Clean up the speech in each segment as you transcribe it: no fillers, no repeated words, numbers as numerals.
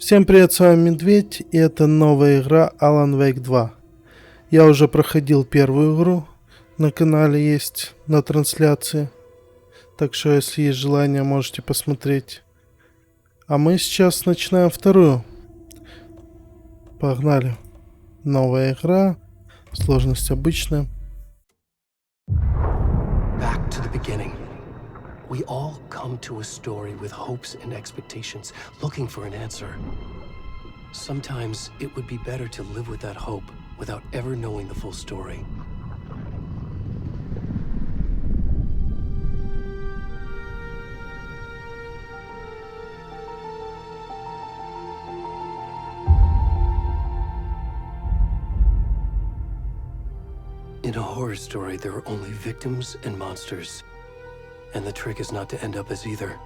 Всем привет, с вами Медведь, и это новая игра Alan Wake 2. Я уже проходил первую игру, на канале есть, на трансляции. Так что, если есть желание, можете посмотреть. А мы сейчас начинаем вторую. Погнали. Новая игра, сложность обычная. Back to the beginning. We all come to a story with hopes and expectations, looking for an answer. Sometimes it would be better to live with that hope without ever knowing the full story. In a horror story, there are only victims and monsters. And the trick is not to end up as either.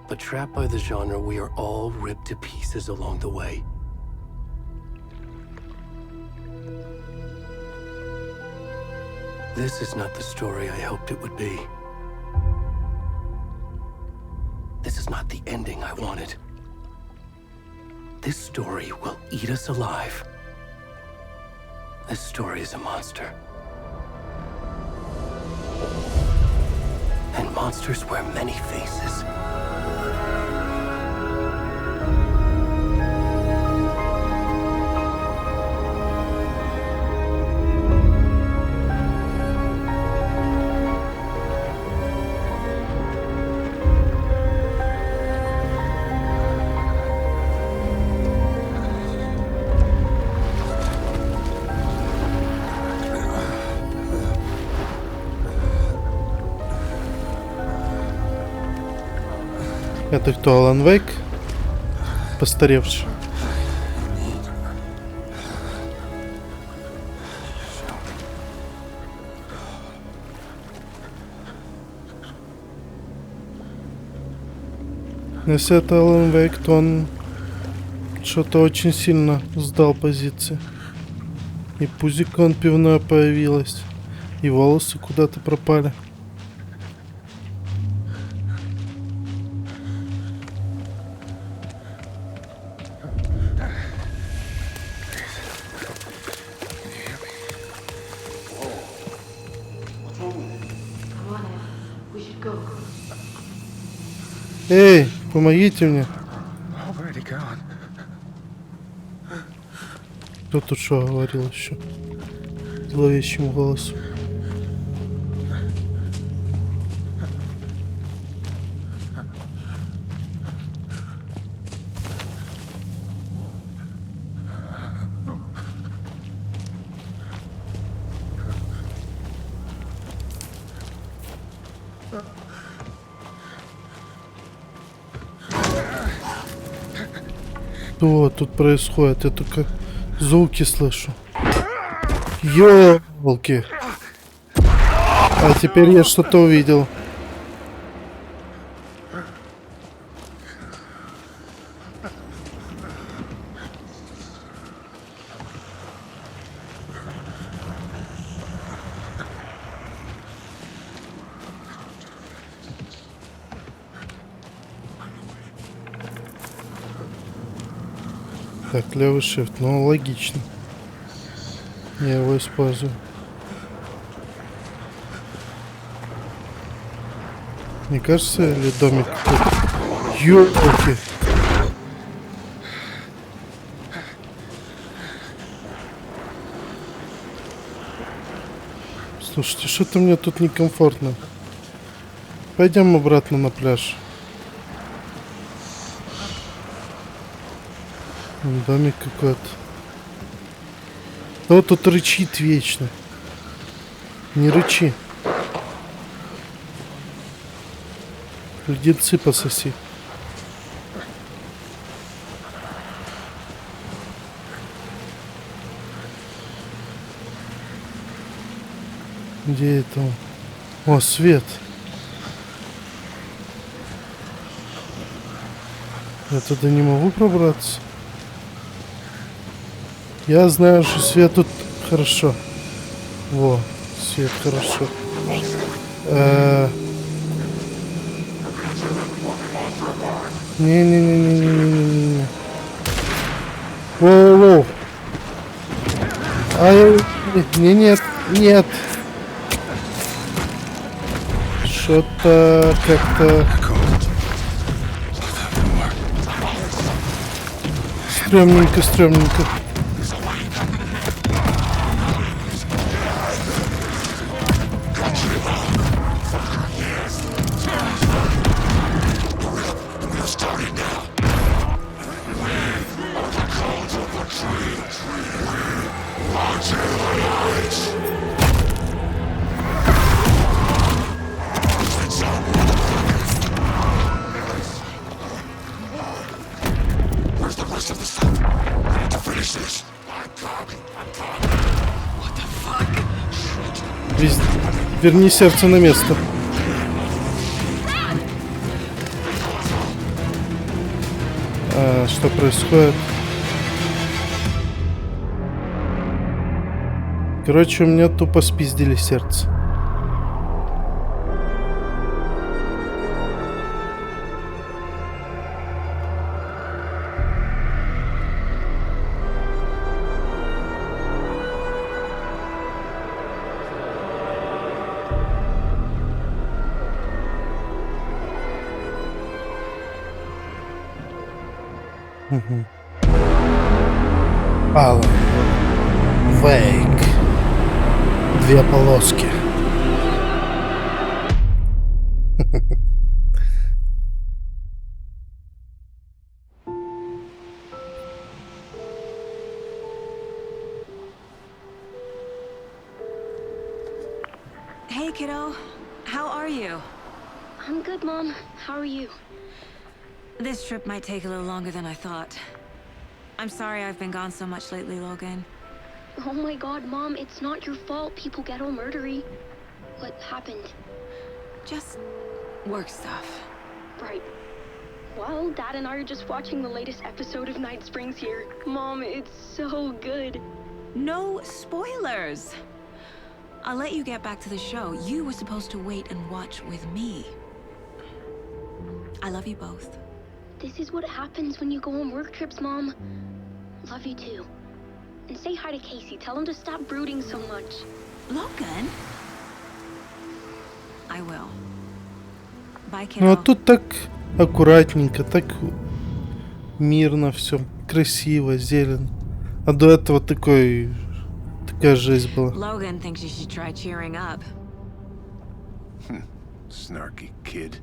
But trapped by the genre, we are all ripped to pieces along the way. This is not the story I hoped it would be. This is not the ending I wanted. This story will eat us alive. This story is a monster. And monsters wear many faces. Это кто, Alan Wake? Постаревший. Если это Alan Wake, то он что-то очень сильно сдал позиции. И пузико он пивное появилось, и волосы куда-то пропали. Эй, помогите мне. Кто тут что говорил еще? Зловещим голосом. Что тут происходит? Я только звуки слышу. Ёлки. А теперь я что-то увидел. Так, левый shift, ну логично. Я его использую. Не кажется, или домик какой-то? Ёлки. Слушайте, что-то мне тут некомфортно. Пойдем обратно на пляж. Домик какой-то. Ну, тут рычит вечно. Не рычи. Леденцы пососи. Где это он? О, свет. Я туда не могу пробраться. Я знаю, что свет тут хорошо. Во, свет хорошо. Не-не-не-не-не-не-не. Воу-воу. Ай, не, нет, нет. Что-то как-то... Стрёмненько, стрёмненько. Верни сердце на место. Что происходит? Короче, у меня тупо спиздили сердце. Alan Wake. 2 полоски. Hey, kiddo. How are you? I'm good, Mom. How are you? This trip might take a little longer than I thought. I'm sorry I've been gone so much lately, Logan. Oh my god, Mom, it's not your fault people get all murdery. What happened? Just work stuff. Right. Well, Dad and I are just watching the latest episode of Night Springs here. Mom, it's so good. No spoilers! I'll let you get back to the show. You were supposed to wait and watch with me. I love you both. This is what happens when you go on work trips, Mom. Love you too. And say hi to Casey. Tell him to stop brooding so much. Logan? I will. Bye, Ну а kiddo. тут так аккуратненько, так мирно все, красиво, зелень. А до этого такая жизнь была. Logan thinks you should try cheering up. Snarky kid.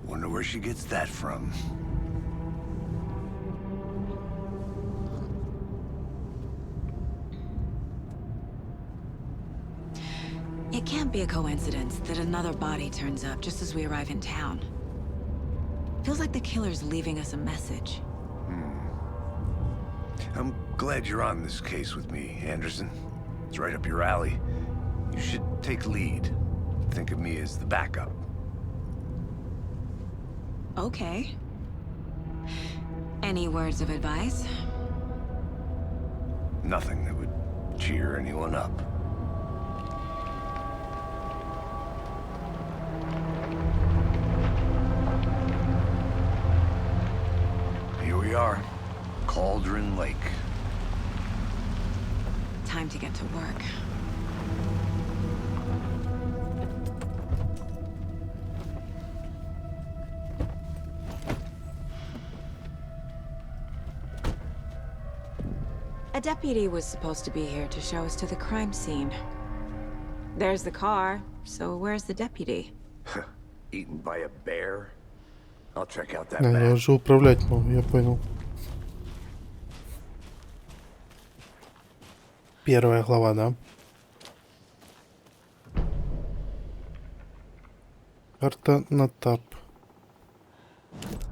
Wonder where she gets that from. It can't be a coincidence that another body turns up just as we arrive in town. Feels like the killer's leaving us a message. I'm glad you're on this case with me, Anderson. It's right up your alley. You should take lead. Think of me as the backup. Okay. Any words of advice? Nothing that would cheer anyone up. Here we are, Cauldron Lake. Time to get to work. A deputy was supposed to be here to show us to the crime scene. There's the car, so where's the deputy? Eaten by a bear? I'll check out that Я map. уже управлять могу, я понял. Первая глава, да? Карта на тап.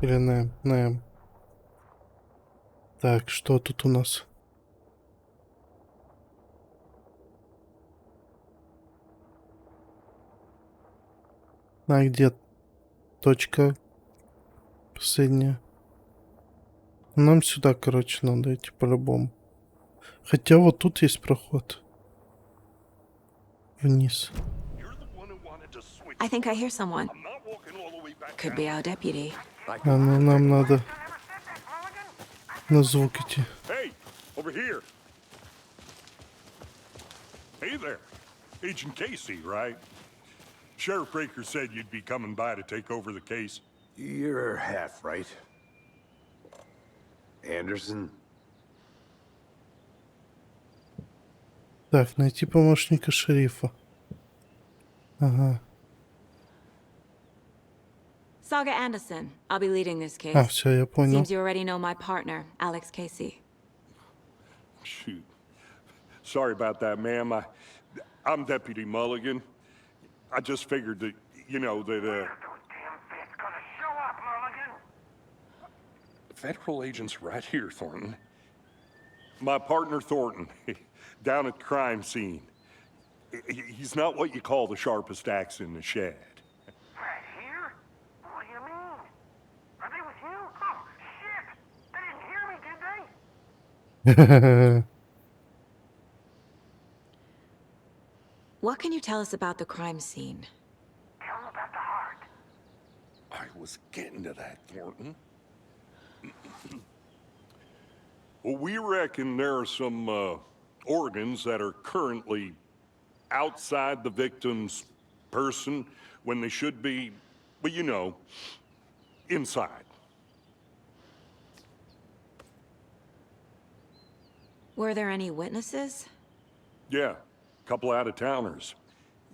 Или на М. Так, что тут у нас? А где точка последняя? Нам сюда, короче, надо идти по-любому. Хотя вот тут есть проход. Вниз. I think I hear someone. Could be our deputy. А ну нам надо на звук идти. Hey, over here. Hey there. Agent Casey, right? Sheriff Breaker said you'd be coming by to take over the case. You're half right. Anderson? Так, найти помощника шерифа. Ага. Saga Anderson. I'll be leading this case. А, все, я понял. Seems you already know my partner, Alex Casey. Shoot. Sorry about that, ma'am. I'm Deputy Mulligan. I just figured that, you know, that, Federal agents right here, Thornton. My partner, Thornton, down at the crime scene. He's not what you call the sharpest axe in the shed. Right here? What do you mean? Are they with you? Oh, shit! They didn't hear me, did they? What can you tell us about the crime scene? Tell them about the heart. I was getting to that, Thornton. Well, we reckon there are some organs that are currently outside the victim's person when they should be, well, you know, inside. Were there any witnesses? Yeah, a couple out-of-towners.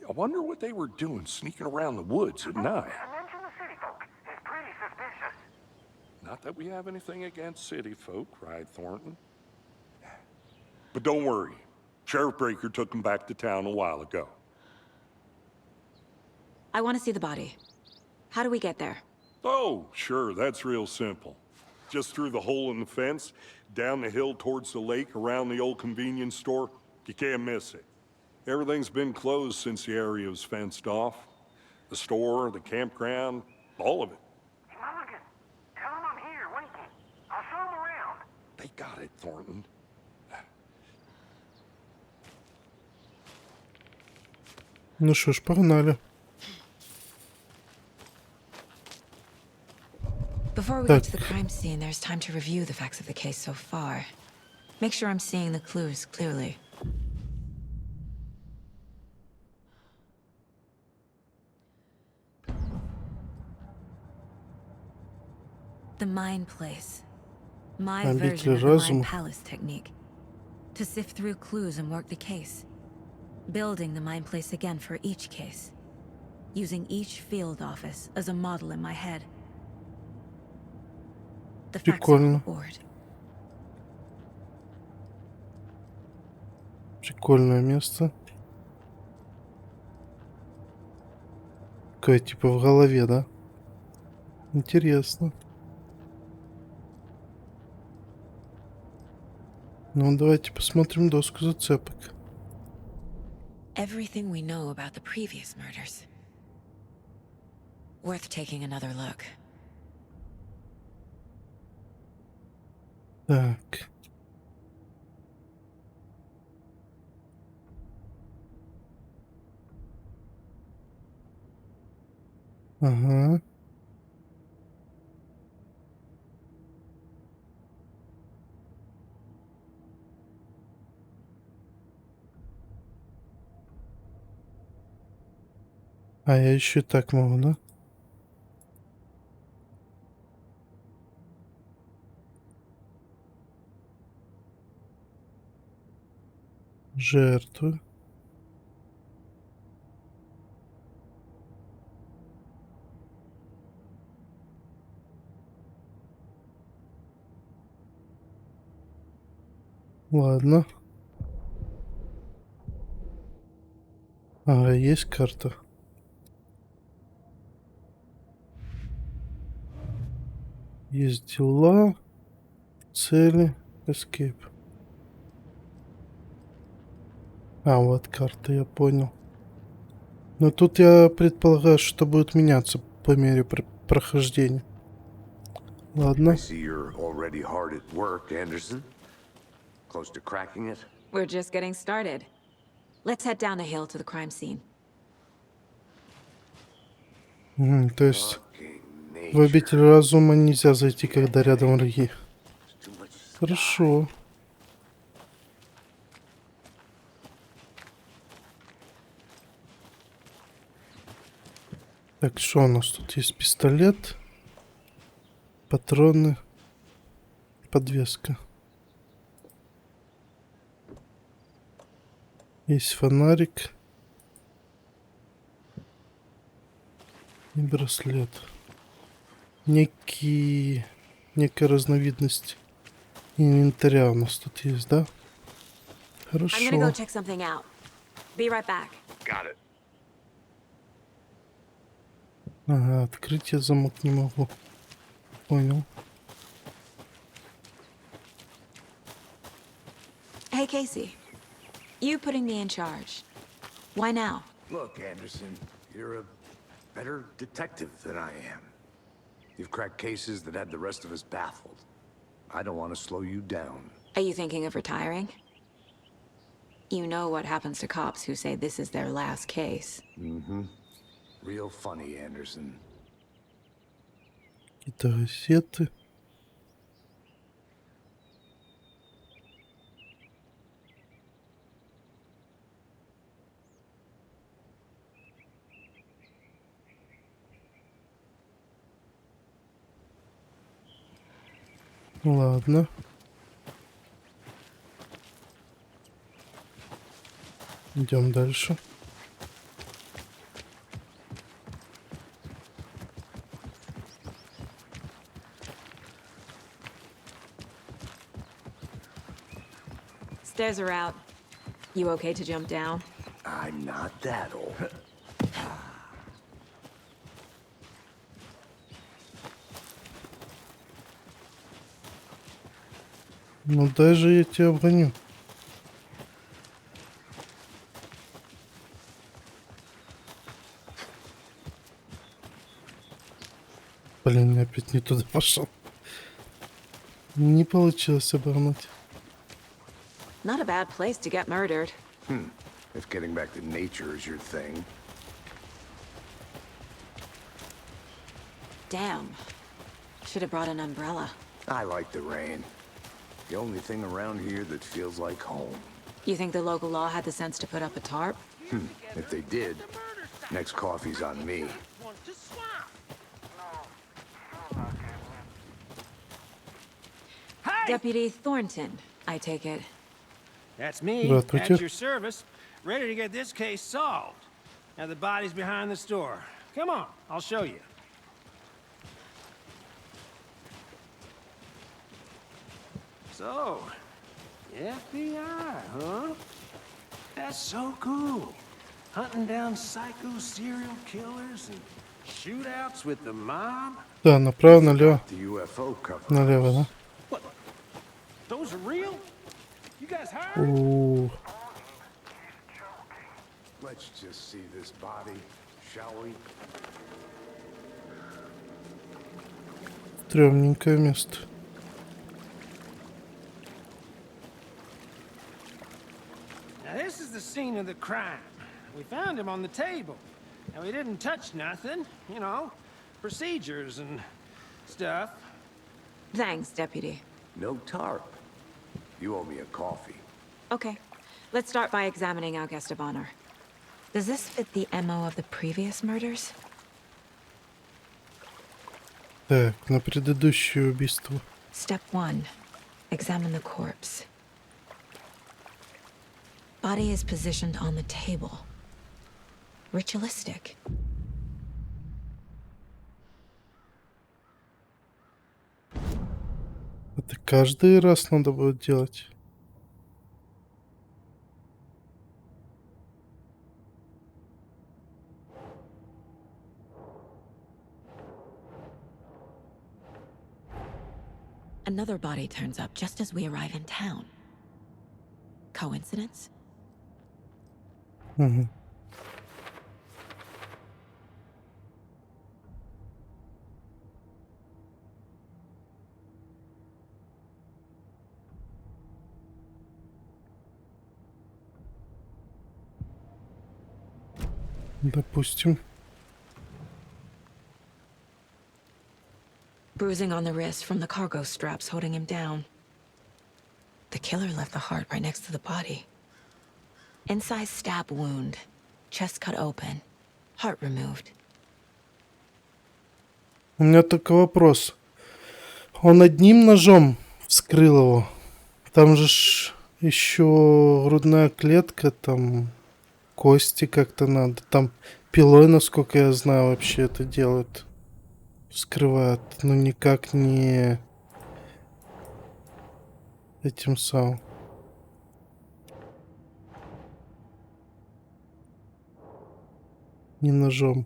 I wonder what they were doing sneaking around the woods at night. Mention the city folk. It's pretty suspicious. Not that we have anything against city folk, right, Thornton? But don't worry. Sheriff Breaker took them back to town a while ago. I want to see the body. How do we get there? Oh, sure, that's real simple. Just through the hole in the fence, down the hill towards the lake, around the old convenience store. You can't miss it. Everything's been closed since the area was fenced off. The store, the campground, all of it. Hey, Mulligan, tell them I'm here, waiting. I'll show them around. They got it, Thornton. Ну что ж, погнали. Before we get to the crime scene, there's time to review the facts of the case so far. Make sure I'm seeing the clues clearly. The mind place. My Обитель version of the разума. mind palace technique. To sift through clues and work the case. Building the mind place again for each case. Using each field office as a model in my head. The facts are on the Прикольно. board. Прикольное место. Такое типа в голове, да? Интересно. Ну, давайте посмотрим доску зацепок. Everything we know about the previous murders. Worth taking another look. Так. Ага. А я еще и так могу, да? Жертвы. Ладно. Ага, есть карта. Есть дела, цели, escape. А, вот карта, я понял. Но тут я предполагаю, что будет меняться по мере прохождения. Ладно. I see you're already hard at work, Anderson. Close to cracking it? We're just getting started. Let's head down the hill to the crime scene. То есть Fucking в обитель разума нельзя зайти, когда рядом враги. Too much stuff. Хорошо. Так, что у нас тут есть? Пистолет, патроны, подвеска. Есть фонарик и браслет. Некая разновидность инвентаря у нас тут есть, да? I'm gonna go Хорошо. check something out. Be right back. Got it. Ага, открыть я замок не могу. Понял. Hey, Casey. You putting me in charge. Why now? Look, Anderson, you're a better detective than I am. You've cracked cases that had the rest of us baffled. I don't want to slow you down. Are you thinking of retiring? You know what happens to cops who say this is their last case. Mm-hmm. Real funny, Anderson. Какие-то газеты. Ладно. Идем дальше. Stairs are out. You okay to jump down? I'm not that old. Ну даже я тебя обгоню. Блин, я опять не туда пошел. Не получилось обогнать. Not a bad place to get murdered. If getting back to nature is your thing. Damn. Should have brought an umbrella. I like the rain. The only thing around here that feels like home. You think the local law had the sense to put up a tarp? If they did, next coffee's on me. Deputy Thornton, I take it. That's me, Здравствуйте. at your service, ready to get this case solved. Now the body's behind the store. Come on, I'll show you. So, FBI, huh? That's so cool. Hunting down psycho serial killers and shootouts with the mob. Да, направо, налево. The UFO cover. Налево, да? What? Those are real? You guys hired? У, Let's just see this body, shall we? стрёмненькое место. Now this is the scene of the crime. We found him on the table. And we didn't touch nothing, you know, procedures and stuff. Thanks, Deputy. No tarp. You owe me a coffee. Okay. Let's start by examining our guest of honor. Does this fit the MO of the previous murders? Так, на предыдущее убийство. Step 1. Examine the corpse. Body is positioned on the table. Ritualistic. Это каждый раз надо будет делать. Another body turns up just as we arrive in town. Coincidence? Угу. Допустим. Bruising on the wrist from the cargo straps holding him down. The killer left the heart right next to the body. Incised stab wound. Chest cut open. Heart removed. У меня только вопрос. Он одним ножом вскрыл его? Там же еще грудная клетка, там кости как-то надо. Там пилой, насколько я знаю, вообще это делают. Вскрывают. Но никак не этим самым. Не ножом.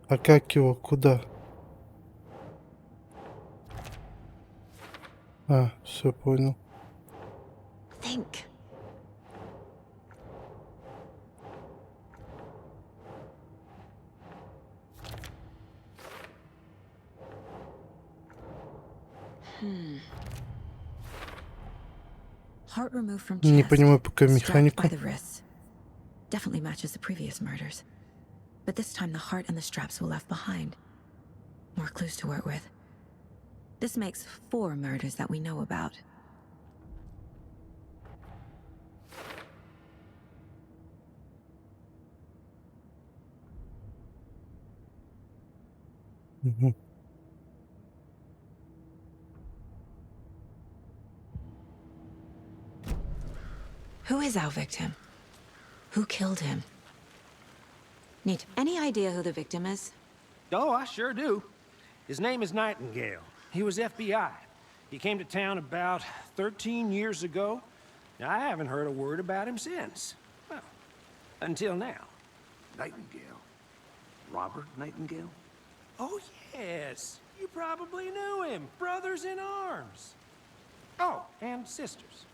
А как его? Куда? А, все понял. Think. Heart removed from Не chest. понимаю пока Strapped механику. by the wrists. Definitely matches the previous murders. But this time the heart and the straps were left behind. More clues to work with. This makes 4 murders that we know about. Мгм. Who is our victim? Who killed him? Neat. Any idea who the victim is? Oh, I sure do. His name is Nightingale. He was FBI. He came to town about 13 years ago. I haven't heard a word about him since. Well, until now. Nightingale? Robert Nightingale? Oh, yes. You probably knew him. Brothers in arms. Oh, and sisters.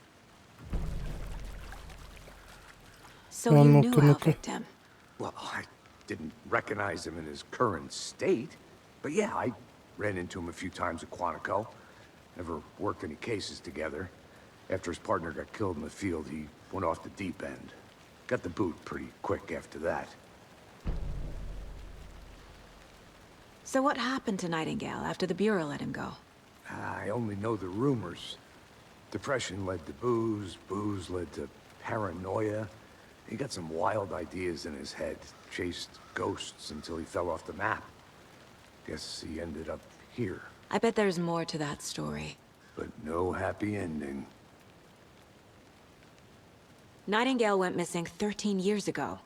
So you knew our ну-ка. victim. Well, I didn't recognize him in his current state. But yeah, I ran into him a few times at Quantico. Never worked any cases together. After his partner got killed in the field, he went off the deep end. Got the boot pretty quick after that. So what happened to Nightingale after the Bureau let him go? I only know the rumors. Depression led to booze, booze led to paranoia. He got some wild ideas in his head, chased ghosts until he fell off the map. Guess he ended up here, I bet there's more to that story. but no happy ending. Nightingale went missing 13 years ago,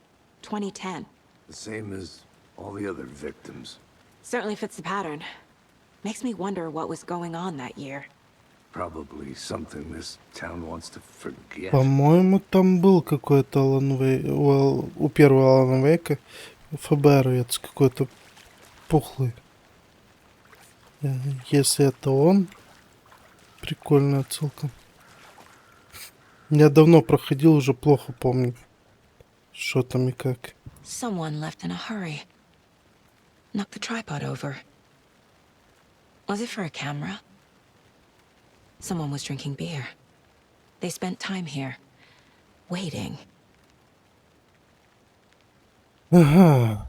2010. The same as all the other victims. Certainly fits the pattern. Makes me wonder what was going on that year. Probably something this town wants to forget. По-моему, там был какой-то Алан Вейк. У первого Алана Вейка ФБРовец какой-то пухлый. Если это он, прикольная отсылка. Я давно проходил, уже плохо помню, что там и как. Someone left in a hurry. Knocked the tripod over. Was it for a camera? Someone was drinking beer. They spent time here, waiting. Ага.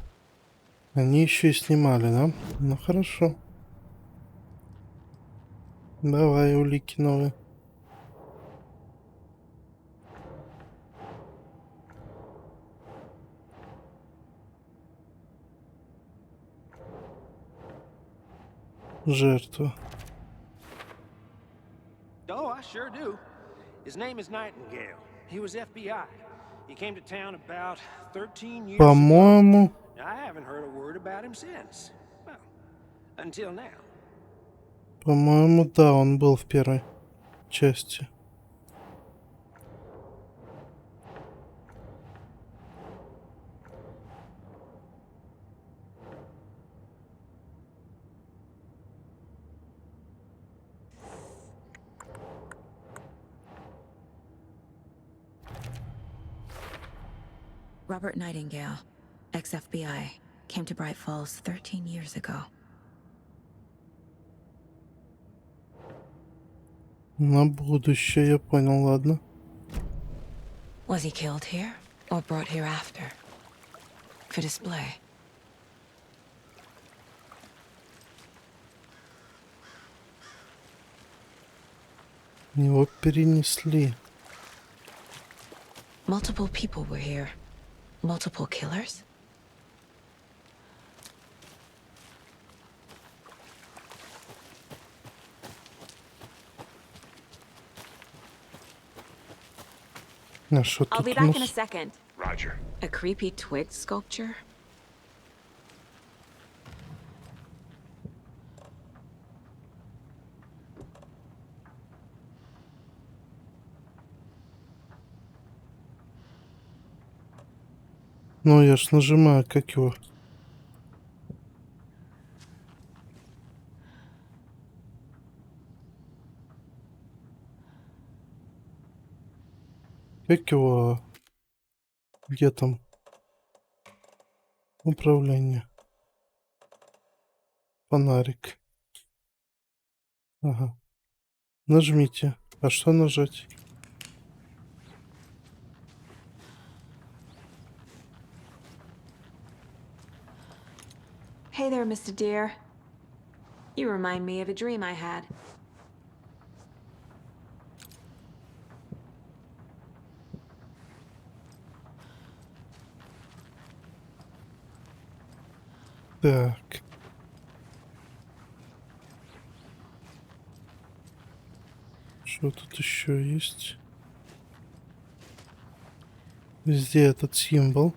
Они еще и снимали, да? Ну хорошо. Давай, улики новые. Жертва. Oh, I sure do. His name is Nightingale. He was FBI. He came to town about 13 years ago. По-моему, I haven't heard a word about him since. Well, until now. по-моему, да, он был в первой части. Robert Nightingale, ex-FBI, came to Bright Falls 13 years ago. На будущее, я понял, ладно. Was he killed here or brought here after? For display. Его перенесли. Multiple people were here. Multiple killers? А что I'll тут be у back in a нас? second. Roger. A creepy twig sculpture? Ну, я ж нажимаю, как его. Как его? Где там? Управление. Фонарик. Ага. Нажмите. А что нажать? Hey there, Mr. Deer. You remind me of a dream I had. Так. Что тут еще есть? Везде этот символ.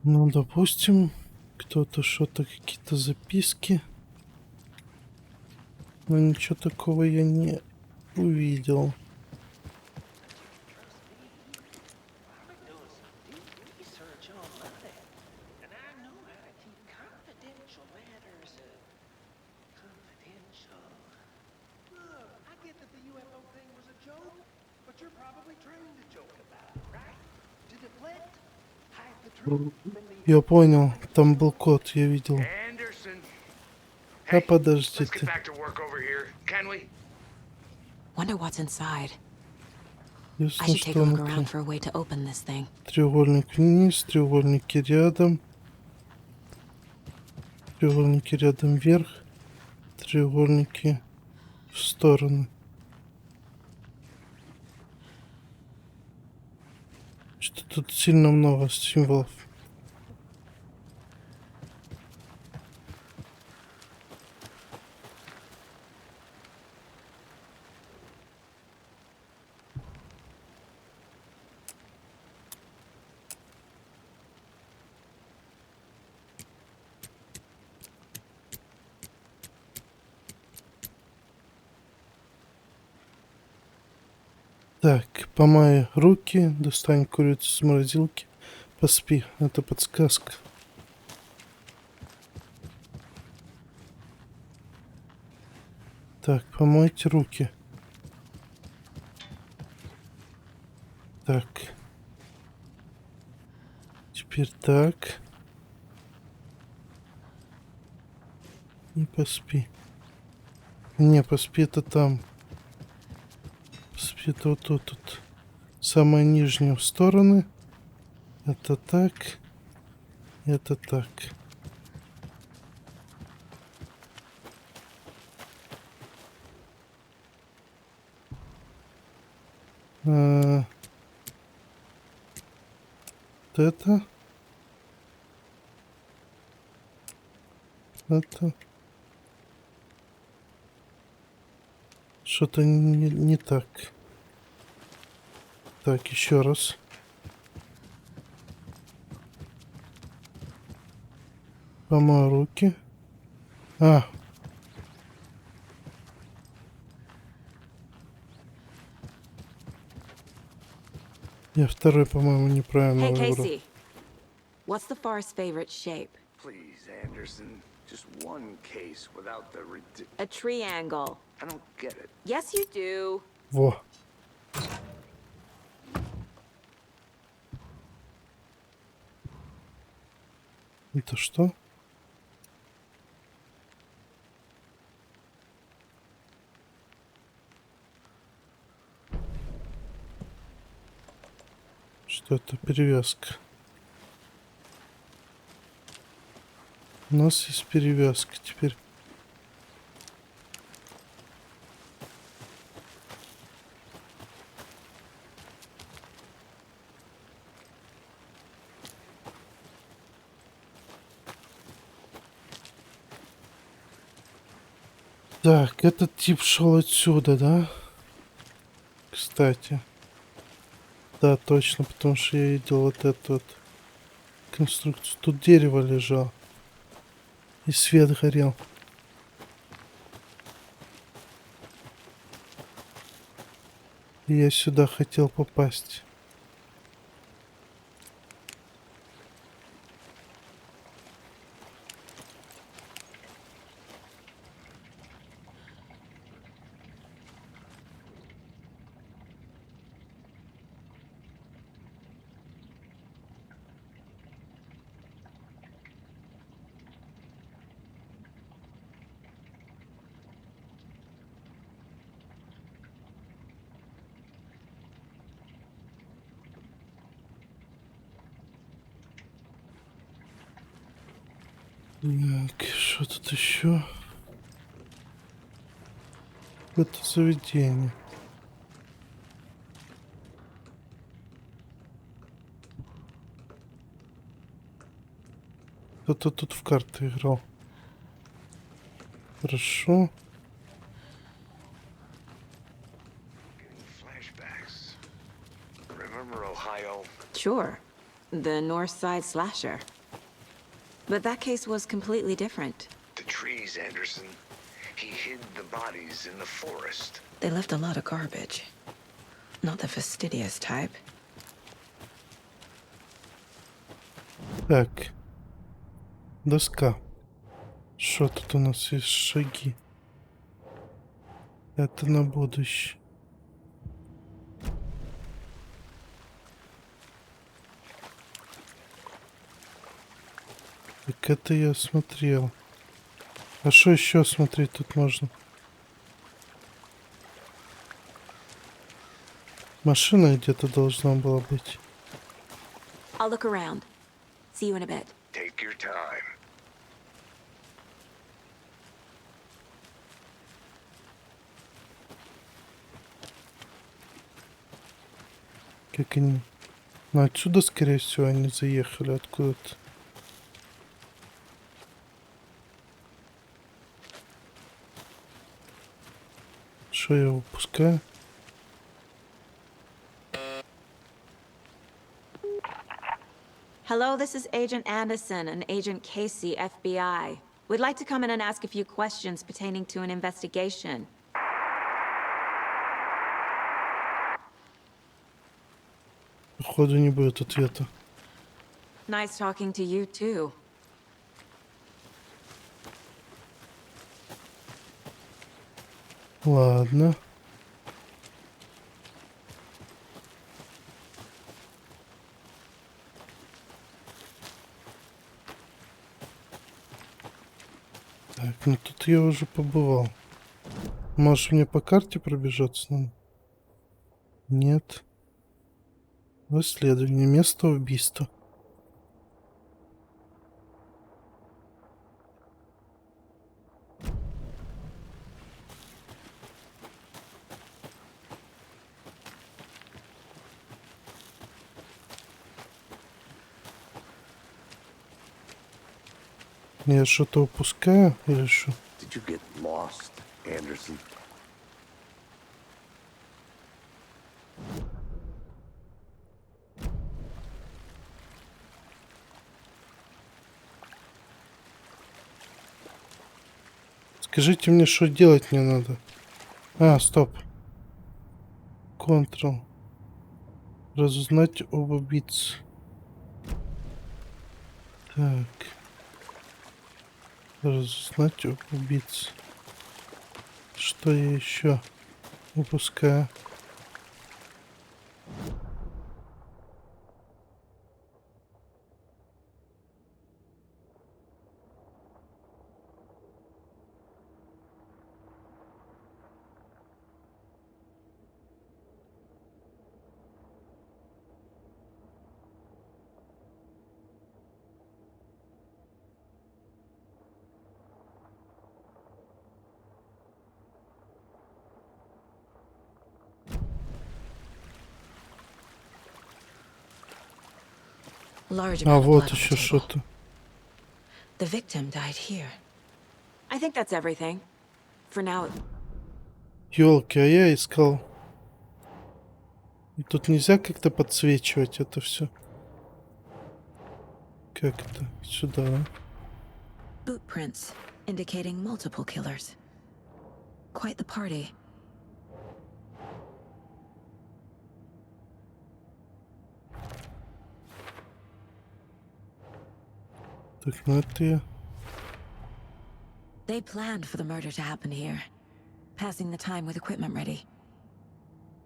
Ну, допустим, кто-то что-то, какие-то записки. Но ничего такого я не увидел. Research on that, and I know how to keep confidential matters confidential. Look, I get that the UFO thing was a joke, but you're probably trained to joke about it, right? To deflect, hide the truth, Я понял, там был код, я видел. Anderson. А подожди Let's get ты. back to work over here, can we? Wonder what's inside. I Ясно, should take a что look ну-ка. around for a way to open this thing. Треугольник вниз, треугольники рядом. Треугольники рядом вверх. Треугольники в стороны. Что тут сильно много символов. Так, помой руки, достань курицу из морозилки, поспи. Это подсказка. Так, помойте руки. Так. Теперь так. И поспи. Не, поспи это там. Поспи это вот тут. Вот. Самое нижнее в стороны. Это так. Это так. Вот это. Это. Что-то не так. Так, еще раз. Помой руки. А. Я второй, по-моему, неправильно Hey, выбрал. Casey. What's the forest's favorite shape? Please, Anderson. Just one case without the A triangle. I don't get it. Yes, you do. Во. Это что? Что это? Перевязка. У нас есть перевязка теперь. Так, этот тип шел отсюда, да? Кстати. Да, точно, потому что я видел вот эту вот конструкцию. Тут дерево лежало. И свет горел. И я сюда хотел попасть. Так, что тут еще? Это заведение. Кто-то тут в карты играл. Хорошо. Flashbacks. Remember Ohio? Sure. The North Side slasher. But that case was completely different. The trees, Anderson. He hid the bodies in the forest. They left a lot of garbage. Not the fastidious type. Так. Доска. Что тут у нас есть? Шаги. Это на будущее. Так это я смотрел. А что еще смотреть тут можно? Машина где-то должна была быть. I'll look around. See you in a bit. Take your time. Как они... Ну отсюда, скорее всего, они заехали откуда-то. Что я выпускаю? Hello, this is Agent Anderson and Agent Casey, FBI. We'd like to come in and ask a few questions pertaining to an investigation. Походу не будет ответа. Nice talking to you, too. Ладно. Так, ну тут я уже побывал. Можешь мне по карте пробежаться? Ну? Нет. Расследование. Место убийства. Я что-то упускаю или что? Did you get lost, Anderson? Скажите мне, что делать мне надо. А, стоп. Ctrl. Разузнать об убийце. Так. Разузнать об убийце. Что я еще упускаю? Large А amount of вот blood on the еще table. что-то. The victim died here. I think that's everything. For now, Ёлки, а я искал. И тут нельзя как-то подсвечивать это все. Как это? Сюда, да? boot prints indicating multiple killers. Quite the party. Так, ну это я. They planned for the murder to happen here, passing the time with equipment ready.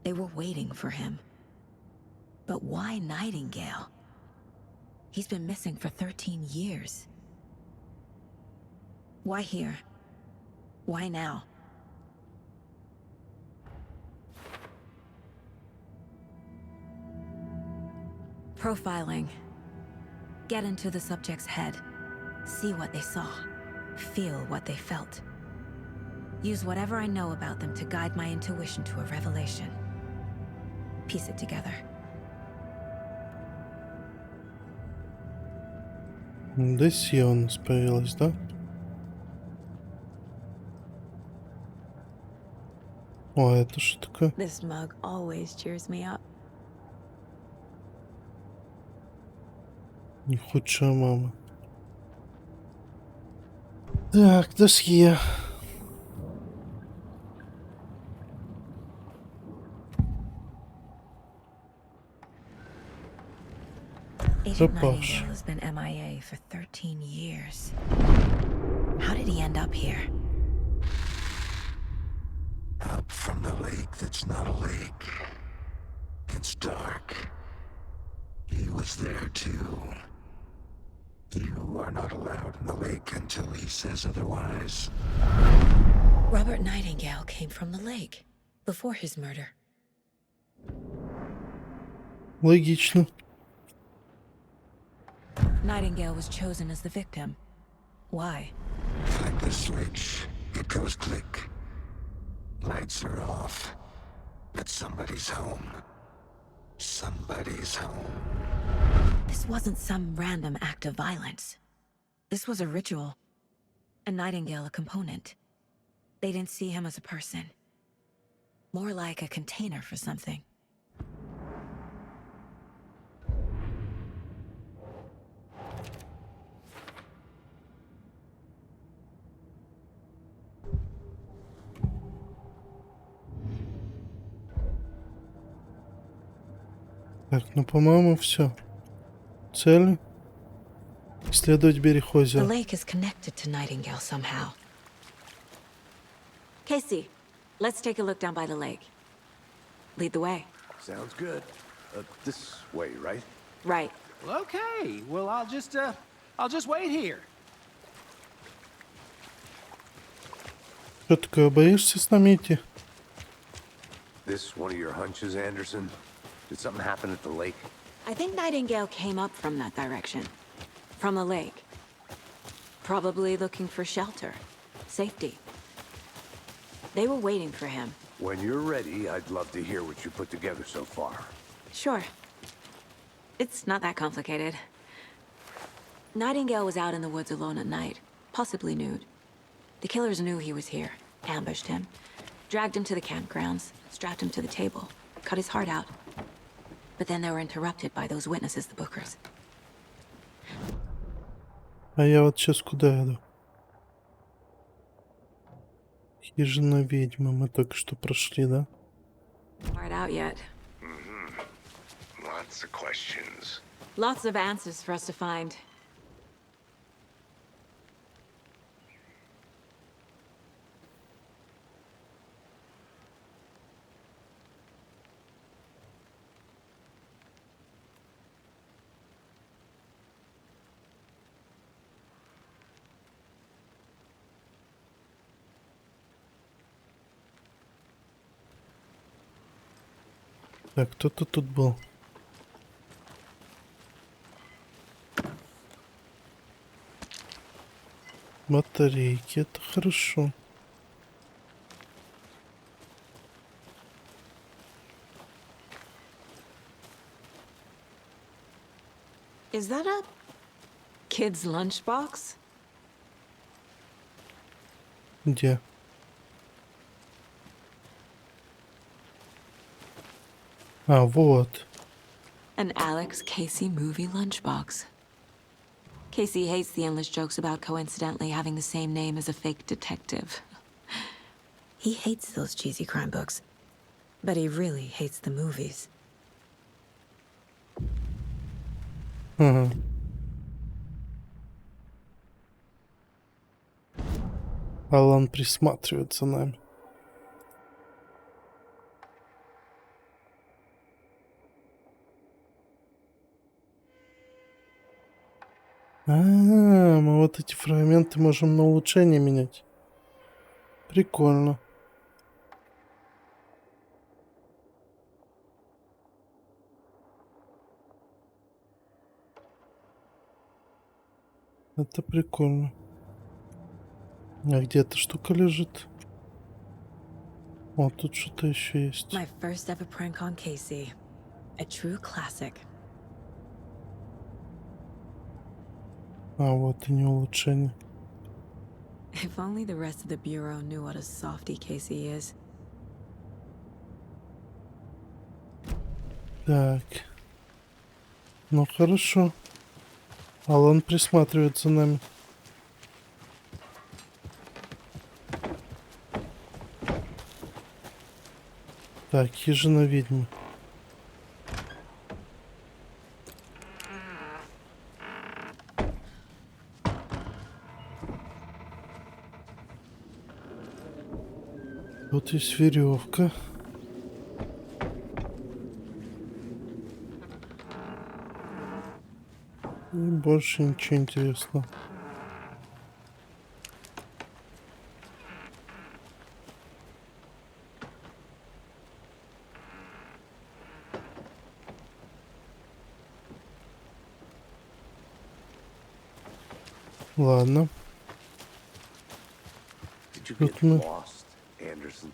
They were waiting for him. But why Nightingale? He's been missing for 13 years. Why here? Why now? Profiling. Get into the subject's head. See what they saw. Feel what they felt. Use whatever I know about them to guide my intuition to a revelation. Piece it together. Здесь я у нас появилась, да? О, это что такое? This mug always cheers me up. Не худшая мама. Так, досье. Agent Пропавший. Nightingale has been MIA for 13 years. How did he end up here? Up from the lake that's not a lake. It's dark. He was there too. You are not allowed in the lake until he says otherwise. Robert Nightingale came from the lake before his murder. Логично. Nightingale was chosen as the victim. Why? Like the switch, it goes click. Lights are off. But somebody's home. Somebody's home. This wasn't some random act of violence. This was a ritual. And Nightingale a component. They didn't see him as a person. More like a container for something. Так, ну, по-моему, все. Цель. Исследовать берег The озера. lake is connected to Nightingale somehow. Casey, let's take a look down by the lake. Lead the way. Sounds good. This way, right? Right. Well, okay. Well, I'll just wait here. Что такое, боишься с нами идти? This one of your hunches, Anderson? Did something happen at the lake? I think Nightingale came up from that direction. From the lake. Probably looking for shelter. Safety. They were waiting for him. When you're ready, I'd love to hear what you put together so far. Sure. It's not that complicated. Nightingale was out in the woods alone at night, possibly nude. The killers knew he was here, ambushed him, dragged him to the campgrounds, strapped him to the table, cut his heart out. But then they were interrupted by those witnesses, the Bookers. А я вот сейчас куда иду? Хижина ведьмы. Мы только что прошли, да? Aren't out yet. Lots of questions. Lots of answers for us to find. Так, кто-то тут был. Батарейки, это хорошо. Is that a kid's lunchbox? Где? А, вот. An Alex Casey movie lunchbox. Casey hates the endless jokes about coincidentally having the same name as a fake detective. He hates those cheesy crime books, but he really hates the movies. Ага. Алан присматривает за нами. Мы вот эти фрагменты можем на улучшение менять. Прикольно. Это прикольно. А где эта штука лежит? О, тут что-то еще есть. My first ever prank on Casey. A true classic. А, вот и не улучшение. If only the rest of the bureau knew what a softy Casey is. Так. Ну хорошо. Алан присматривает за нами. Так, хижина ведьмы. Тут есть веревка. И больше ничего интересного. Ладно. Did you Тут get мы, lost, Anderson?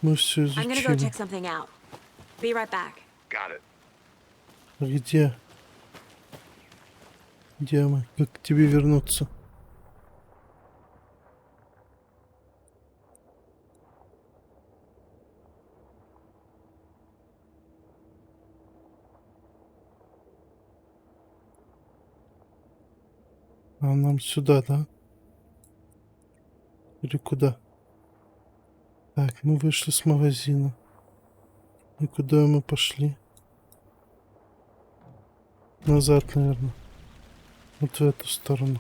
мы все I'm gonna go изучили. check something out. Be right back. Got it. Где? Где мы? Как к тебе вернуться? А нам сюда, да? Или куда? Так, мы вышли с магазина. И куда мы пошли? Назад, наверное. Вот в эту сторону.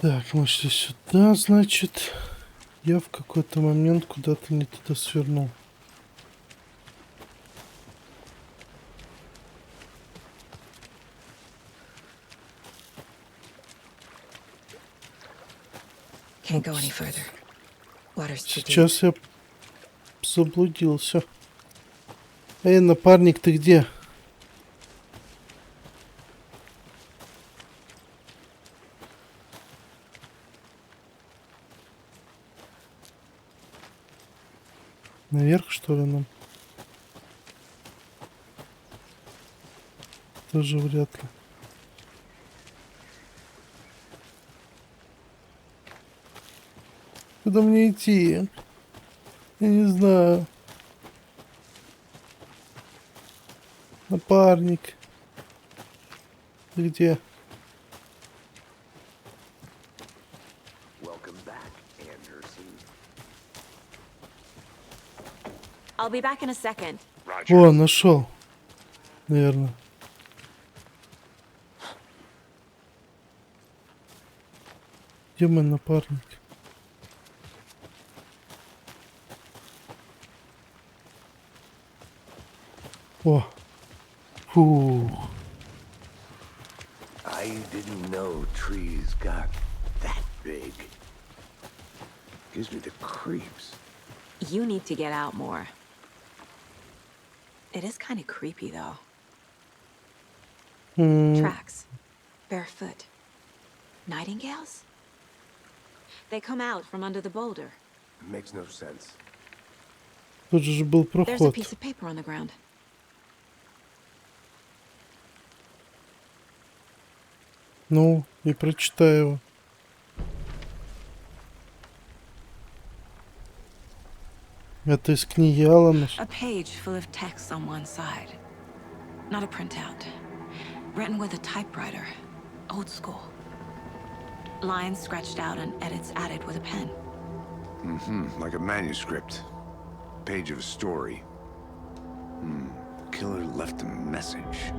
Так, мы шли сюда, значит. Я в какой-то момент куда-то не туда свернул. Can't go any further. Water's too deep. Сейчас я заблудился. Эй, напарник, ты где? Наверх, что ли, нам? Тоже вряд ли. Куда мне идти? Я не знаю. Напарник. Ты где? Welcome back, Anderson. I'll be back in a second. Roger. О, нашел. Наверное. Где мой напарник? О. Фу. I didn't know trees got that big. Gives me the creeps. You need to get out more. It is kind of creepy, though. Tracks. Barefoot. Nightingales? They come out from under the boulder. Makes no sense. Тут же был There's a проход. piece of paper on the ground. Ну, и прочитай его. Это из книги Алана. A page full of text on one side. Not a printout. Written with a typewriter. Old school. Lines scratched out and edits added with a pen. Like a manuscript. Page of a story. Killer left a message.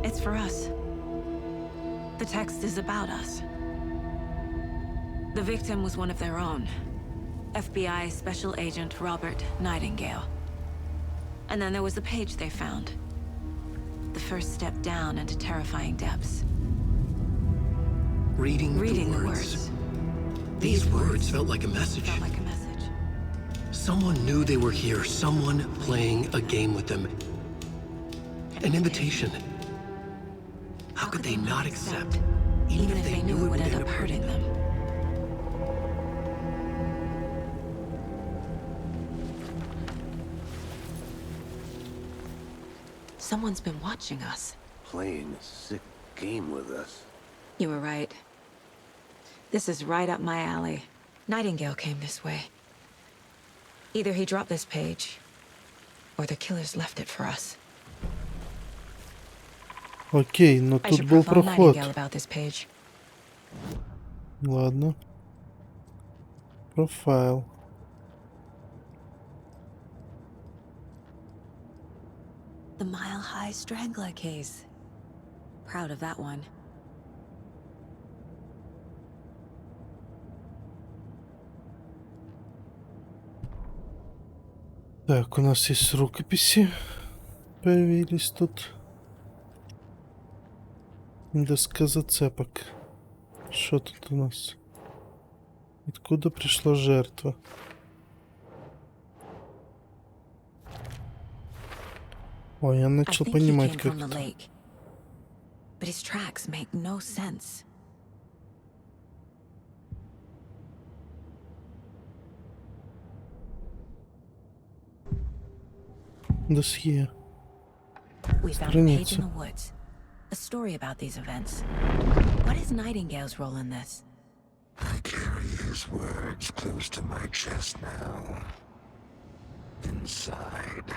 It's for us. The text is about us. The victim was one of their own. FBI Special Agent Robert Nightingale. And then there was the page they found. The first step down into terrifying depths. Reading the words. These words felt like a message. Felt like a message. Someone knew they were here. Someone playing a game with them. An invitation. How could they not accept? Even if they knew it would end up hurting them. Someone's been watching us. Playing a sick game with us. You were right. This is right up my alley. Nightingale came this way. Either he dropped this page, or the killers left it for us. Окей, но I тут should был profile проход. Nightingale about this page. Ладно. Профайл. The mile-high strangler case. Proud of that one. Так, у нас есть рукописи. Появились тут. Доска зацепок. Что тут у нас? Откуда пришла жертва? Ой, я начал понимать, как это. But his tracks make no sense. Досье. We found a page Страница. in the woods. A story about these events. What is Nightingale's role in this? I carry his words close to my chest now. Inside,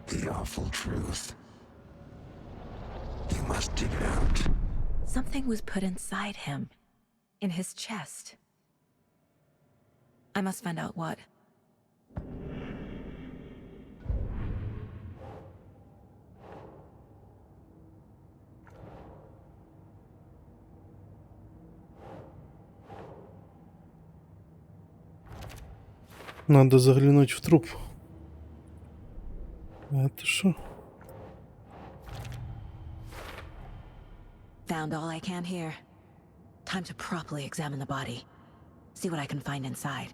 the awful truth. You must dig it out. Something was put inside him. In his chest. I must find out what. Надо заглянуть в труп. А это что? Found all I can here. Time to properly examine the body. See what I can find inside.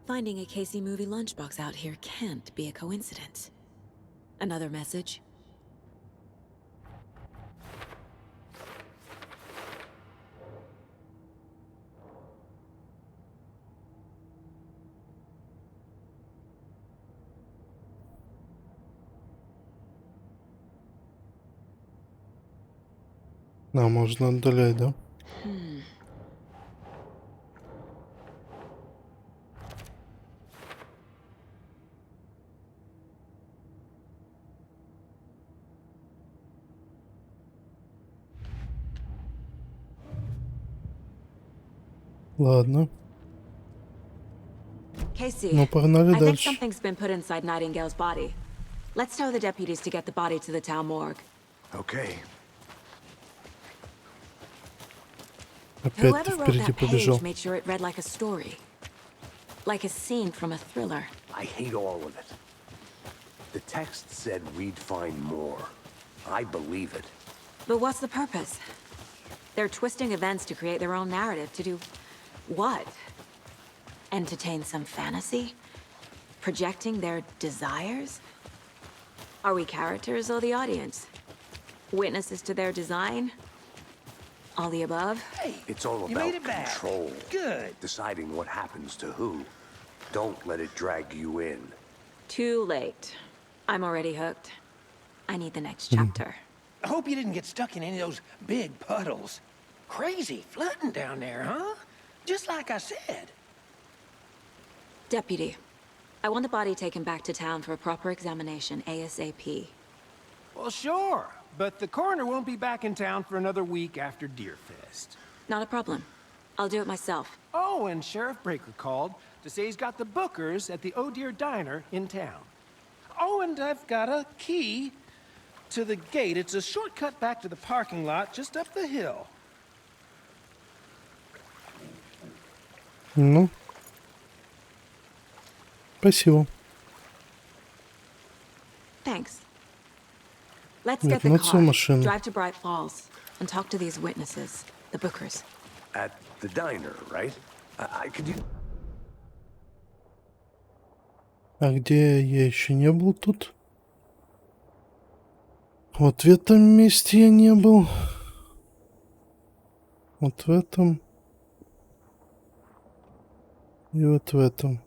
Finding a Casey movie lunchbox out here can't be a coincidence. Another message. А, можно отдалять, да? Ладно. Casey, Ну, погнали I think дальше. something's been put inside Nightingale's body. Let's tell the deputies to get the body to the town morgue. Okay. Опять Whoever ты wrote впереди that побежал. page made sure it read like a story. Like a scene from a thriller. I hate all of it. The text said we'd find more. I believe it. But what's the purpose? They're twisting events to create their own narrative. To do what? Entertain some fantasy? Projecting their desires? Are we characters or the audience? Witnesses to their design? All the above? Hey, It's all you made about it back. control. Good. Deciding what happens to who. Don't let it drag you in. Too late. I'm already hooked. I need the next chapter. I hope you didn't get stuck in any of those big puddles. Crazy flooding down there, huh? Just like I said. Deputy, I want the body taken back to town for a proper examination ASAP. Well, sure. But the coroner won't be back in town for another week after Deerfest. Not a problem. I'll do it myself. Oh, and Sheriff Breaker called to say he's got the bookers at the Oh Dear Diner in town. Oh, and I've got a key to the gate. It's a shortcut back to the parking lot just up the hill. Ну. Спасибо. Thanks. Let's get the Вернуться в car, машину. drive to Bright Falls, and talk to these witnesses, the bookers. At the diner, right? I could do... А где я еще не был тут? Вот в этом месте я не был. Вот в этом. И вот в этом.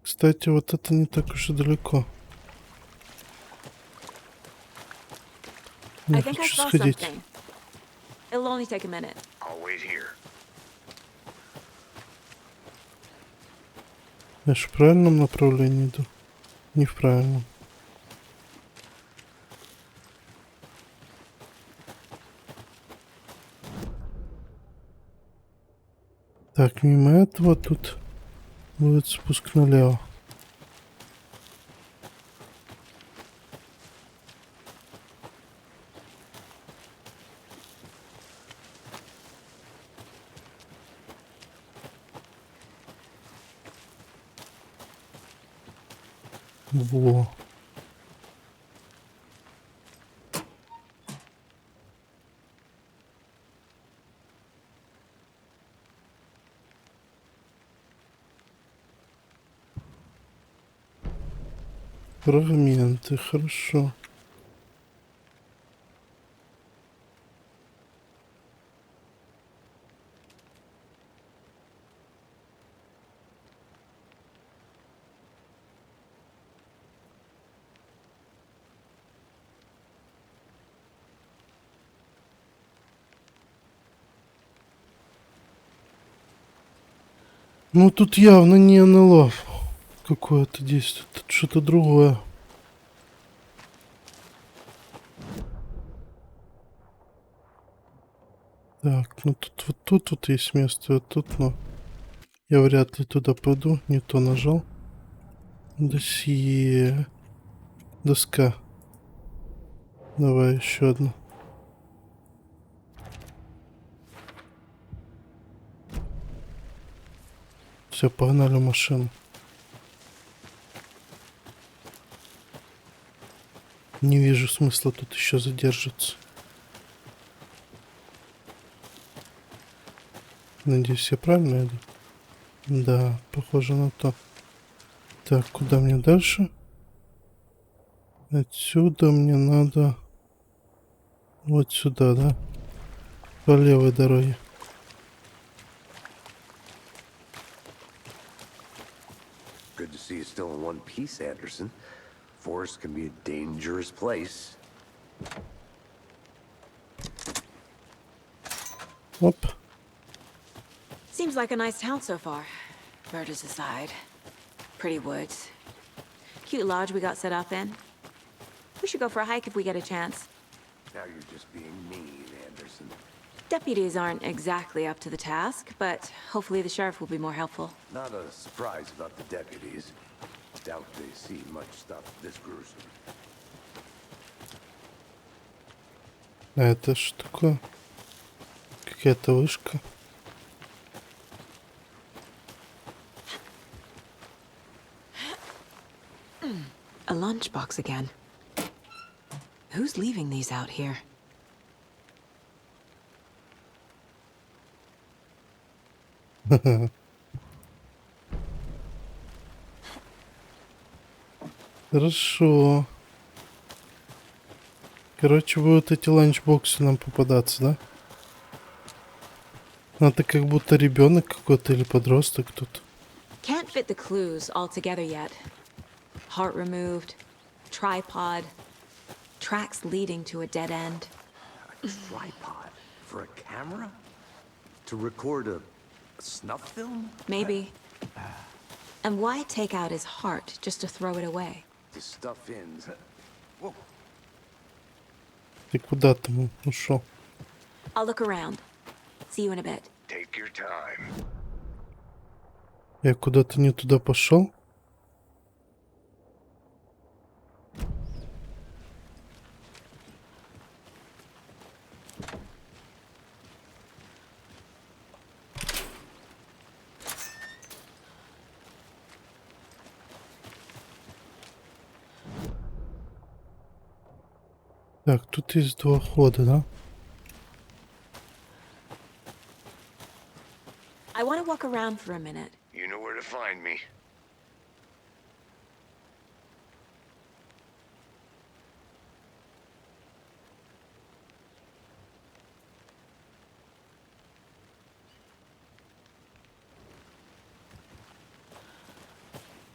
Кстати, вот это не так уж и далеко. I Я think I хочу saw сходить. something. It'll only take a minute. I'll wait here. Я же в правильном направлении иду. Не в правильном. Так, мимо этого тут будет спуск налево. Во. Фрагменты, хорошо. Ну тут явно не НЛО какое-то действует, тут что-то другое. Так, ну тут вот есть место, вот тут, но я вряд ли туда пойду, не то нажал. Досье. Доска. Давай еще одну. Все, погнали в машину. Не вижу смысла тут еще задержаться. Надеюсь, я правильно иду? Да, похоже на то. Так, куда мне дальше? Отсюда мне надо... Вот сюда, да? По левой дороге. Good to see you still in one piece, Anderson. Forest can be a dangerous place. Оп. Seems like a nice town so far. Murders aside. Pretty woods. Cute lodge we got set up in. We should go for a hike if we get a chance. Now you're just being mean, Anderson. Deputies aren't exactly up to the task, but hopefully the sheriff will be more helpful. Not a surprise about the deputies. Doubt they see much stuff this gruesome. А это что такое? Какая-то вышка. A lunchbox again. Who's leaving these out here? Хорошо. Короче, будут эти ланчбоксы нам попадаться, да? Ну, это как будто ребенок какой-то или подросток тут. Can't fit the clues all together yet. Heart removed, tripod, tracks leading to a dead end. A tripod for a camera? To record a snuff film? Maybe. And why take out his heart just to throw it away? To stuff in. Whoa. Ты куда там ушел? I'll look around. See you in a bit. Take your time. Я куда-то не туда пошел? Так, тут есть два хода, да? I want to walk around for a minute. You know where to find me.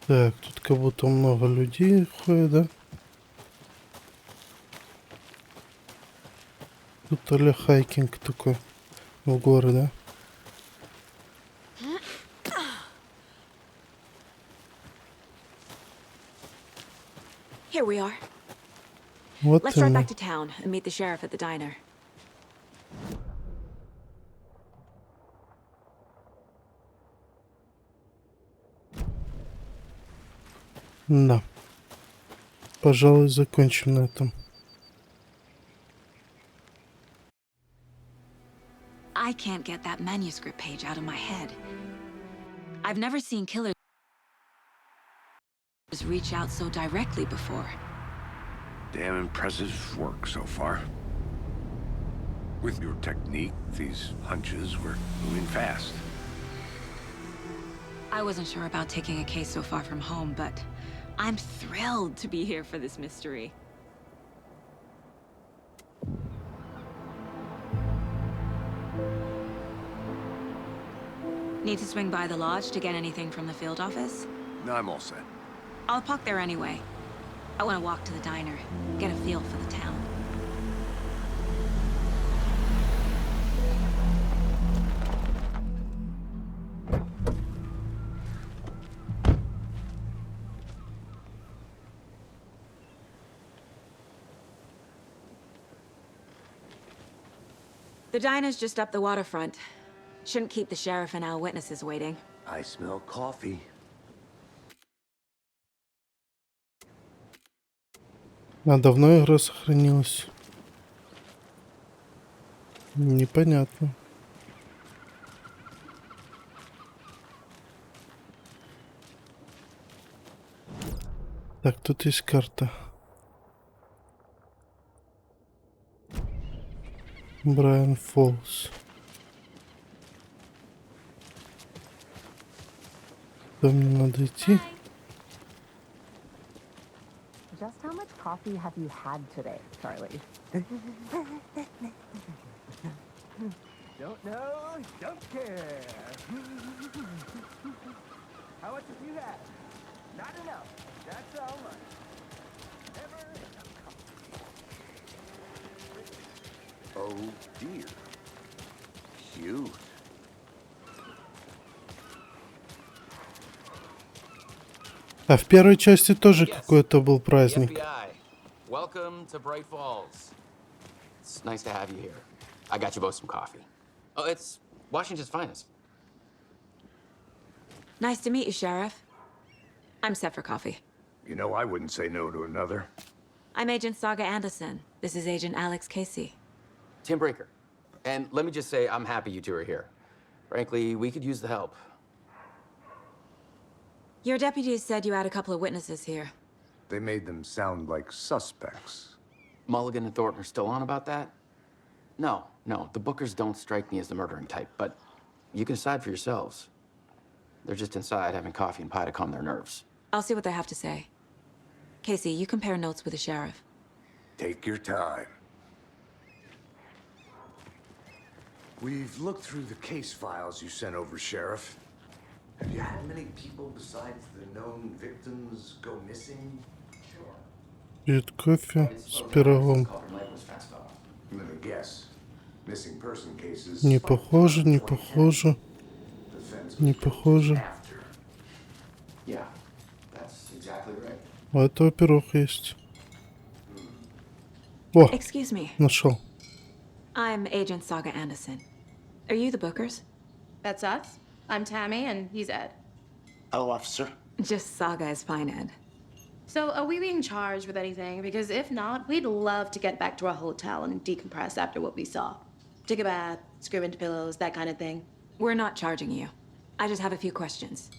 Так, тут как будто много людей ходит, да? Тут а-ля хайкинг такой в горы, да? Here we are. Вот Let's drive именно. back to town and meet the sheriff at the diner. Да. Пожалуй, закончим на этом. I can't get that manuscript page out of my head. I've never seen killers reach out so directly before. Damn impressive work so far. With your technique, these hunches were moving fast. I wasn't sure about taking a case so far from home, but I'm thrilled to be here for this mystery. Need to swing by the lodge to get anything from the field office? No, I'm all set. I'll park there anyway. I want to walk to the diner, get a feel for the town. The diner's just up the waterfront. Shouldn't keep the sheriff and our witnesses waiting. I smell coffee. А давно игра сохранилась? Непонятно. Так, тут есть карта. Брайан Фоллс. Куда мне надо идти? Just how much coffee have you had today, Charlie? Don't know, don't care. How much have you had? Not enough. That's all much. Never enough coffee. Oh dear. Cute. А в первой части тоже какой-то был праздник. Welcome to Bright Falls. It's nice to have you here. I got you both some coffee. Oh, it's Washington's finest. Nice to meet you, Sheriff. I'm set for coffee. You know, I wouldn't say no to another. I'm Agent Saga Anderson. This is Agent Alex Casey. Tim Brinker. And let me just say, I'm happy you two are here. Frankly, we could use the help. Your deputies said you had a couple of witnesses here. They made them sound like suspects. Mulligan and Thornton are still on about that? No, the Bookers don't strike me as the murdering type, but you can decide for yourselves. They're just inside having coffee and pie to calm their nerves. I'll see what they have to say. Casey, you compare notes with the sheriff. Take your time. We've looked through the case files you sent over, Sheriff. Have you had many people besides the known victims go missing? Sure. Пьет кофе It's с supposed пирогом. Culver Lake was fast off. Let me guess. Missing person cases. Не похоже, не 2010. похоже, The fence не was built похоже. after. Yeah, that's exactly right. У этого пирог есть. О, Excuse me. нашел. I'm Agent Saga Anderson. Are you the Bookers? That's us. I'm Tammy, and he's Ed. Hello, officer. Just Saga is fine, Ed. So, are we being charged with anything? Because if not, we'd love to get back to our hotel and decompress after what we saw. Take a bath, scream into pillows, that kind of thing. We're not charging you. I just have a few questions.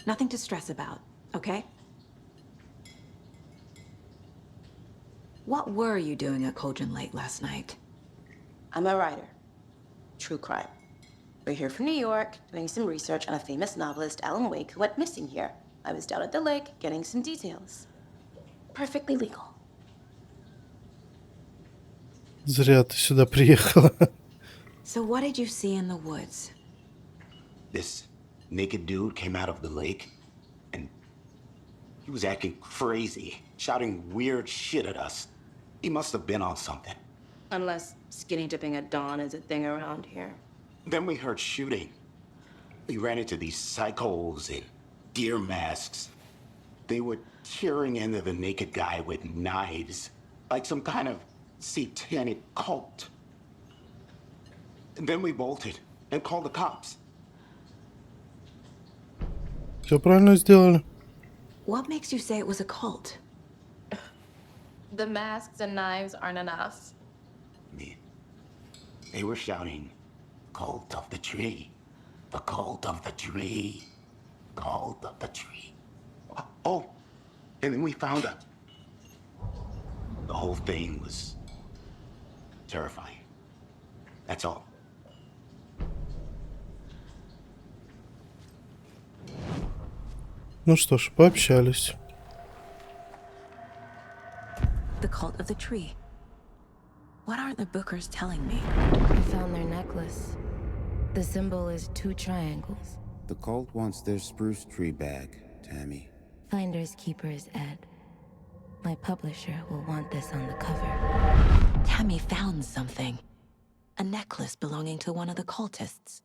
Nothing to stress about, okay? What were you doing at Cauldron Lake last night? I'm a writer. True crime. We're here from New York, doing some research on a famous novelist, Alan Wake, who went missing here. I was down at the lake, getting some details. Perfectly legal. Зря ты сюда приехала. So what did you see in the woods? This naked dude came out of the lake, and he was acting crazy, shouting weird shit at us. He must have been on something. Unless skinny dipping at dawn is a thing around here. Then we heard shooting. We ran into these psychos in deer masks. They were tearing into the naked guy with knives, like some kind of satanic cult. And then we bolted and called the cops. Все правильно сделали. What makes you say it was a cult? The masks and knives aren't enough. They were shouting, "Cult of the tree, the cult of the tree, cult of the tree." Oh, and then we found out. The whole thing was terrifying. That's all. Ну что ж, пообщались. The cult of the tree. What are the Bookers telling me? I found their necklace. The symbol is 2 triangles. The cult wants their spruce tree back, Tammy. Finders keepers, Ed. My publisher will want this on the cover. Tammy found something. A necklace belonging to one of the cultists.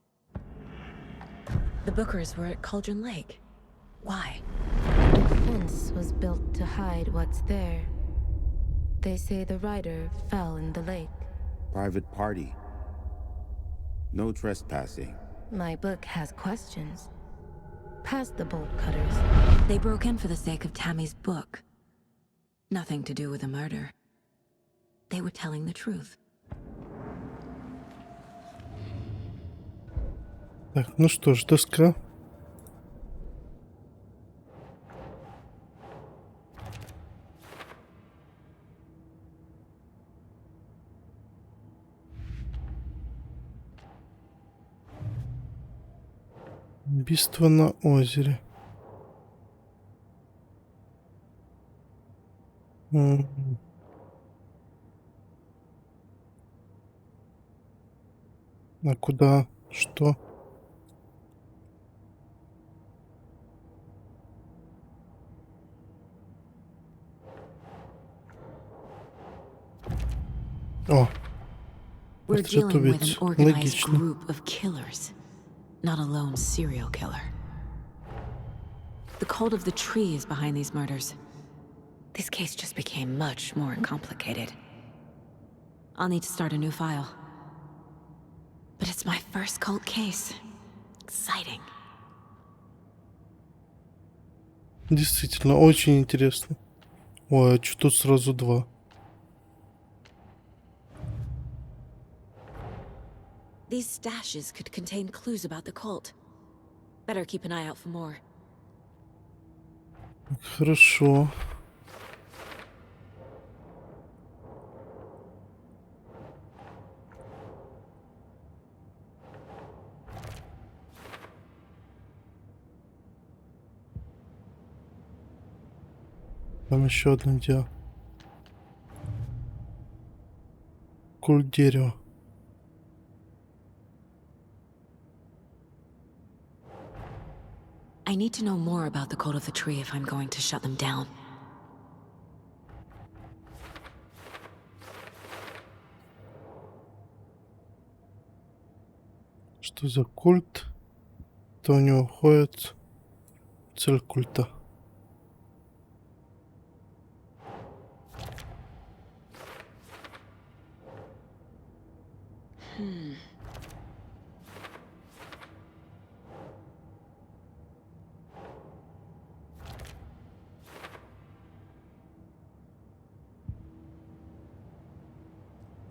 The Bookers were at Cauldron Lake. Why? The fence was built to hide what's there. They say the rider fell in the lake. Private party. No trespassing. My book has questions. Past the bolt cutters. They broke in for the sake of Tammy's book. Nothing to do with the murder. They were telling the truth. Так, ну что ж, доска. Убийство на озере. А куда? Что? О, We're вот это dealing with an ведь organized логично. group of killers, not a lone serial killer. The cult of the tree is behind these murders. This case just became much more complicated. I'll need to start a new file. But it's my first cult case. Exciting. Действительно, очень интересно. Ой, а что тут сразу 2? These stashes could contain clues about the cult. Better keep an eye out for more. Хорошо. Там еще одно дело. культ дерева. I need to know more about the cult of the tree if I'm going to shut them down. Что за культ? То у него входит цель культа.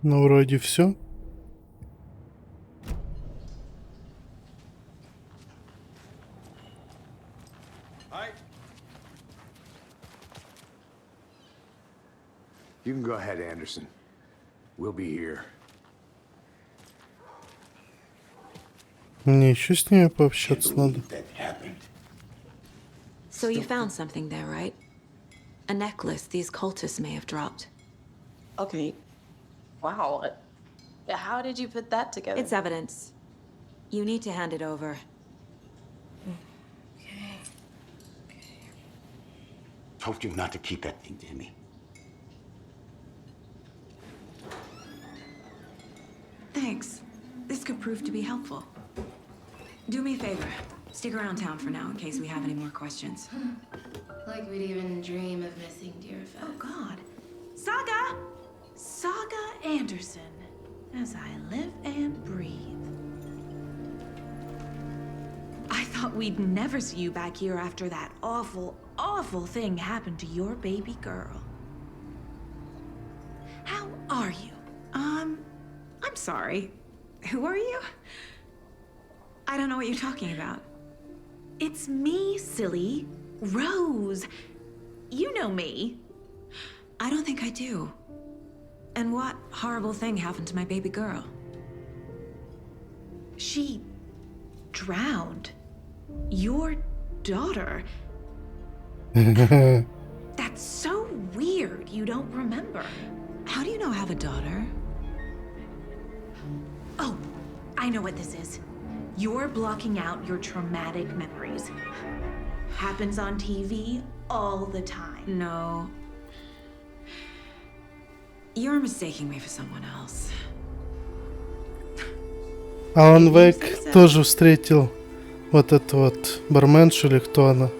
Ну, вроде все. You can go ahead, Anderson. We'll be here. Мне еще с ними пообщаться надо. So you found something there, right? A necklace these cultists may have dropped. Okay. Wow. How did you put that together? It's evidence. You need to hand it over. Told you not to keep that thing to me. Thanks. This could prove to be helpful. Do me a favor. Stick around town for now in case we have any more questions. Like we'd even dream of missing dear friends. Oh, God. Saga! Saga Anderson. As I live and breathe. I thought we'd never see you back here after that awful, awful thing happened to your baby girl. How are you? I'm sorry. Who are you? I don't know what you're talking about. It's me, silly. Rose. You know me. I don't think I do. And what horrible thing happened to my baby girl? She drowned. Your daughter. That's so weird you don't remember. How do you know I have a daughter? Oh, I know what this is. You're blocking out your traumatic memories. Happens on TV all the time. No. You're mistaking me for someone else. Алан Вейк тоже встретил вот эту вот барменшу или кто она.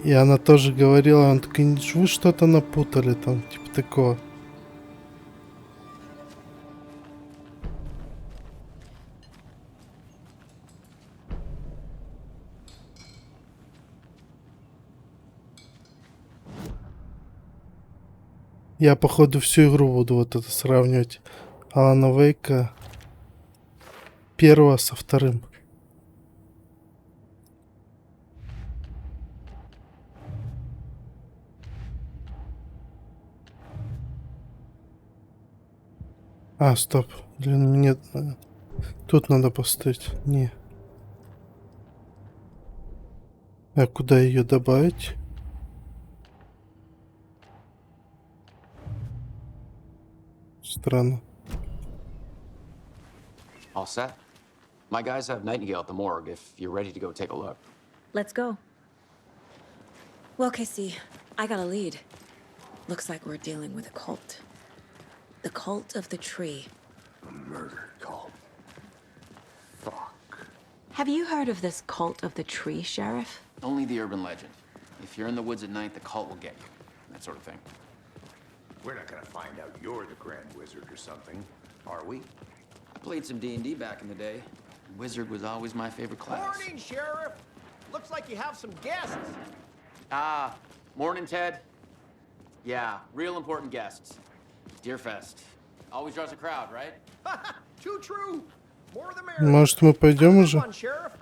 И она тоже говорила, он такой, вы что-то напутали там, типа такого. Я, походу, всю игру буду вот это сравнивать. Алана Вейка первого со вторым. А, стоп. Блин, мне тут надо поставить. Не. А куда ее добавить? Странно. All set? My guys have Nightingale at the morgue if you're ready to go take a look. Let's go. Well, Casey, I got a lead. Looks like we're dealing with a cult. The cult of the tree. A murder cult. Fuck. Have you heard of this cult of the tree, Sheriff? Only the urban legend. If you're in the woods at night, the cult will get you. That sort of thing. We're not gonna find out you're the Grand Wizard or something, are we? I played some D&D back in the day. Wizard was always my favorite class. Morning, Sheriff. Looks like you have some guests. Ah, morning, Ted. Yeah, real important guests. Deerfest. Always draws a crowd, right? Too true. More the merrier. Может, мы пойдем уже? Come on, Sheriff.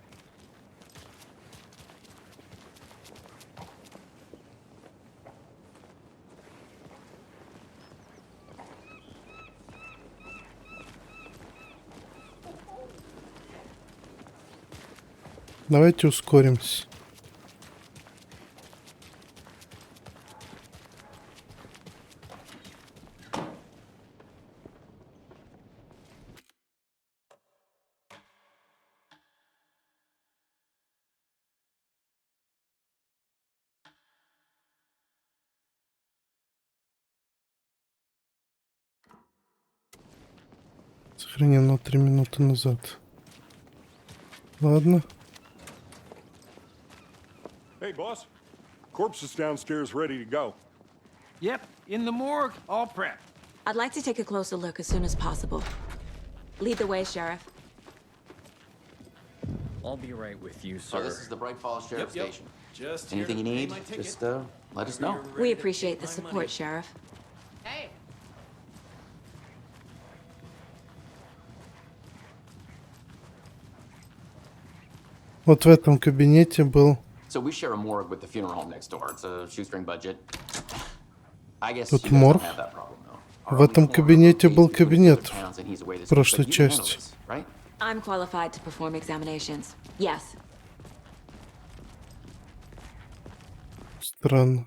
Давайте ускоримся. Сохранено 3 минуты назад. Ладно. Hey, boss. Corpse is downstairs ready to go. Yep, in the morgue, all prepped. I'd like to take a closer look as soon as possible. Lead the way, Sheriff. I'll be right with you, sir. Oh, this is the Bright Falls Sheriff Yep. Station. Just Anything you here to need, pay my ticket. just let us know. We appreciate the support, Sheriff. Hey. Вот в этом кабинете был. So we share a morgue with the funeral home next door. It's a shoestring budget. I guess Тут you guys морг. don't have that problem, though. В этом кабинете был кабинет в прошлой части. I'm qualified to perform examinations. Yes. Странно.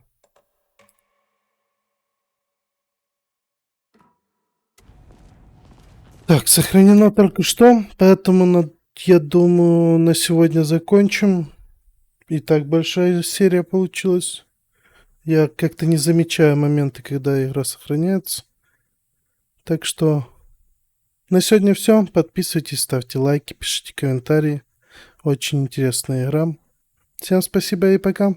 Так, сохранено только что, поэтому я думаю, на сегодня закончим. И так большая серия получилась. Я как-то не замечаю моменты, когда игра сохраняется. Так что на сегодня все. Подписывайтесь, ставьте лайки, пишите комментарии. Очень интересная игра. Всем спасибо и пока.